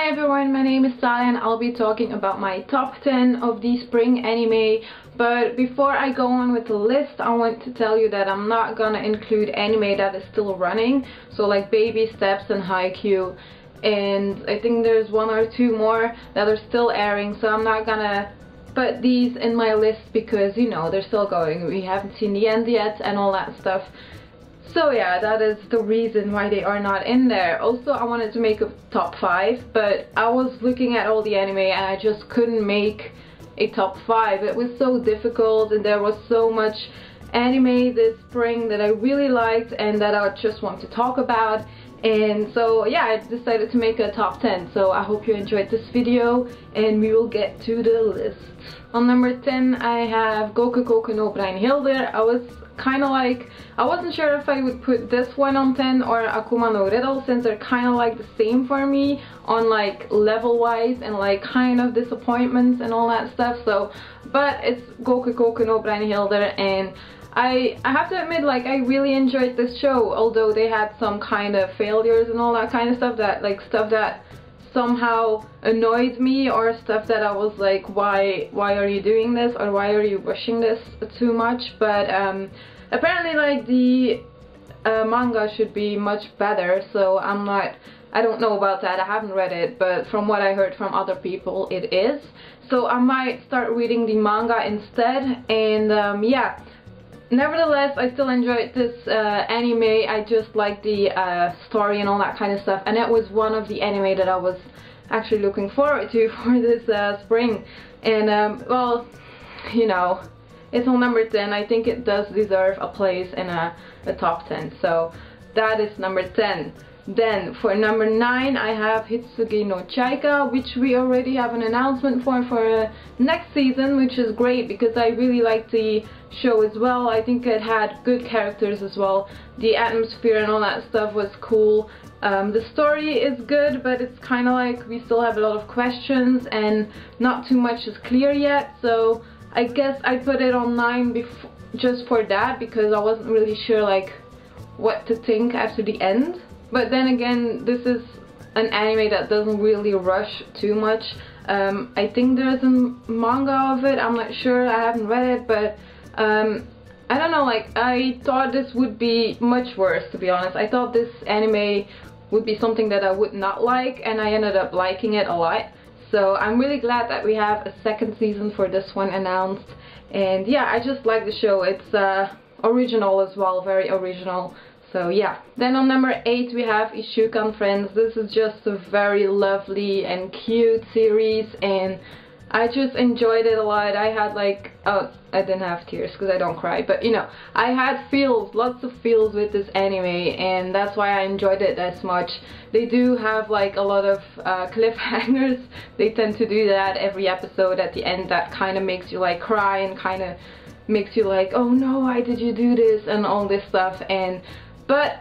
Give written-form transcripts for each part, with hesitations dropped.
Hi everyone, my name is Thalia and I'll be talking about my top 10 of the spring anime. But before I go on with the list, I want to tell you that I'm not gonna include anime that is still running. So like Baby Steps and Haikyuu, and I think there's one or two more that are still airing, so I'm not gonna put these in my list because, you know, they're still going. We haven't seen the end yet and all that stuff. So yeah, that is the reason why they are not in there. Also, I wanted to make a top 5, but I was looking at all the anime and I just couldn't make a top 5. It was so difficult and there was so much anime this spring that I really liked and that I just want to talk about. And so yeah, I decided to make a top 10. So I hope you enjoyed this video and we will get to the list. On number 10 I have Goku no Breinhilder. I wasn't sure if I would put this one on 10 or Akuma no Riddle, since they're kind of like the same for me on like level wise and like kind of disappointments and all that stuff. So, but it's Goku no Breinhilder, and I have to admit, like, I really enjoyed this show, although they had some kind of failures and all that kind of stuff, that like stuff that somehow annoyed me, or stuff that I was like, why are you doing this, or why are you rushing this too much. But apparently like the manga should be much better, so I don't know about that, I haven't read it, but from what I heard from other people it is. So I might start reading the manga instead. And yeah, nevertheless, I still enjoyed this anime. I just like the story and all that kind of stuff, and it was one of the anime that I was actually looking forward to for this spring. And well, you know, it's on number 10. I think it does deserve a place in a top 10, so that is number 10. Then for number 9 I have Hitsugi no Chaika, which we already have an announcement for next season, which is great because I really liked the show as well. I think it had good characters as well. The atmosphere and all that stuff was cool. The story is good, but it's kind of like we still have a lot of questions and not too much is clear yet. So I guess I put it on 9 just for that, because I wasn't really sure like what to think after the end. But then again, this is an anime that doesn't really rush too much. I think there's a manga of it, I'm not sure, I haven't read it, but I don't know, like, I thought this would be much worse, to be honest. I thought this anime would be something that I would not like, and I ended up liking it a lot. So I'm really glad that we have a second season for this one announced. And yeah, I just like the show. It's original as well, very original. So yeah. Then on number 8 we have Ishukan Friends. This is just a very lovely and cute series, and I just enjoyed it a lot. I had like, oh, I didn't have tears because I don't cry, but you know, I had feels, lots of feels with this anime, and that's why I enjoyed it as much. They do have like a lot of cliffhangers. They tend to do that every episode at the end, that kind of makes you like cry and kind of makes you like, oh no, why did you do this, and all this stuff. But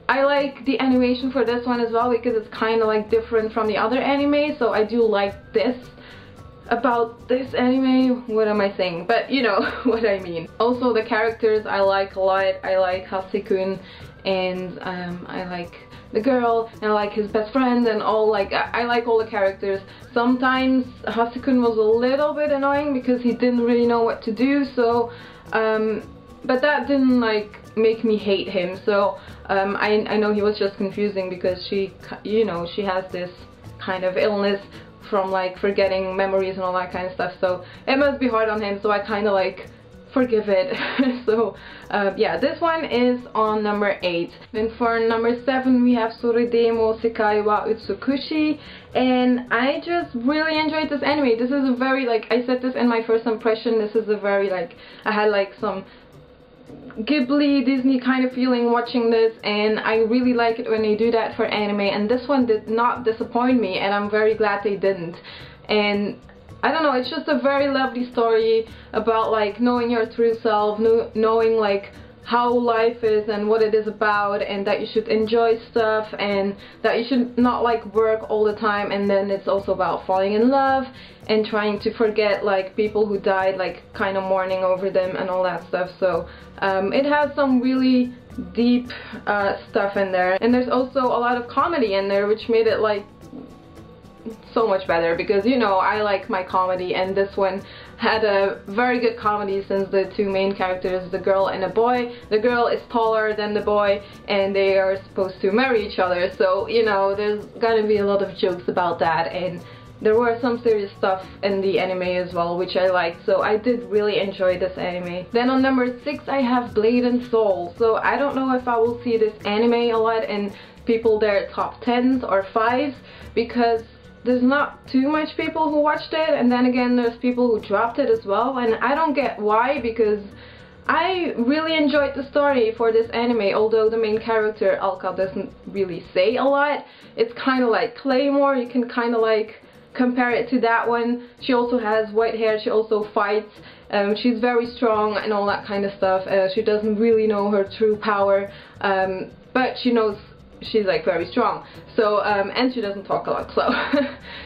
I like the animation for this one as well, because it's kind of like different from the other anime, so I do like this about this anime. What am I saying? But you know what I mean. Also the characters I like a lot. I like Hasekun, and I like the girl, and I like his best friend, and all, like, I like all the characters. Sometimes Hasekun was a little bit annoying because he didn't really know what to do, so but that didn't like make me hate him. So I know he was just confusing because she, you know, she has this kind of illness from like forgetting memories and all that kind of stuff, so it must be hard on him, so I kind of like forgive it. So yeah, this one is on number 8. Then for number 7 we have Soredemo Sekai wa Utsukushi, and I just really enjoyed this anime. This is a very, like I said this in my first impression, this is a very, like, I had like some Ghibli, Disney kind of feeling watching this, and I really like it when they do that for anime, and this one did not disappoint me, and I'm very glad they didn't. And I don't know, it's just a very lovely story about like knowing your true self, knowing like how life is and what it is about, and that you should enjoy stuff, and that you should not like work all the time. And then it's also about falling in love and trying to forget like people who died, like kind of mourning over them and all that stuff. So it has some really deep stuff in there, and there's also a lot of comedy in there, which made it like so much better, because you know I like my comedy, and this one had a very good comedy since the two main characters, the girl and a boy. The girl is taller than the boy and they are supposed to marry each other, so you know there's gonna be a lot of jokes about that, and there were some serious stuff in the anime as well, which I liked, so I did really enjoy this anime. Then on number 6 I have Blade and Soul. So I don't know if I will see this anime a lot in people their top 10s or 5s, because there's not too much people who watched it, and then again there's people who dropped it as well, and I don't get why, because I really enjoyed the story for this anime, although the main character Alka doesn't really say a lot. It's kind of like Claymore, you can kind of like compare it to that one. She also has white hair, she also fights, she's very strong and all that kind of stuff. She doesn't really know her true power, but she knows she's like very strong. So and she doesn't talk a lot, so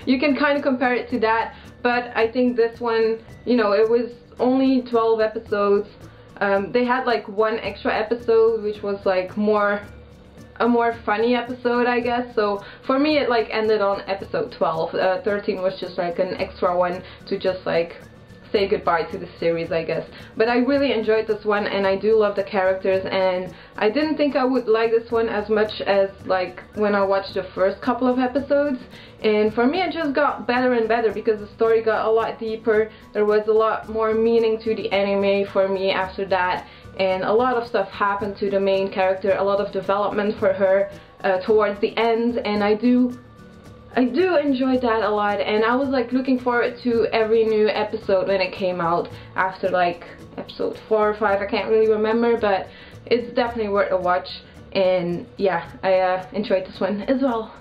you can kind of compare it to that. But I think this one, you know, it was only 12 episodes. They had like one extra episode which was like a more funny episode, I guess. So for me it like ended on episode 12. 13 was just like an extra one to just like say goodbye to the series, I guess. But I really enjoyed this one, and I do love the characters, and I didn't think I would like this one as much as like when I watched the first couple of episodes. And for me it just got better and better, because the story got a lot deeper. There was a lot more meaning to the anime for me after that, and a lot of stuff happened to the main character, a lot of development for her towards the end, and I do enjoy that a lot. And I was like looking forward to every new episode when it came out after like episode 4 or 5, I can't really remember, but it's definitely worth a watch. And yeah, I enjoyed this one as well.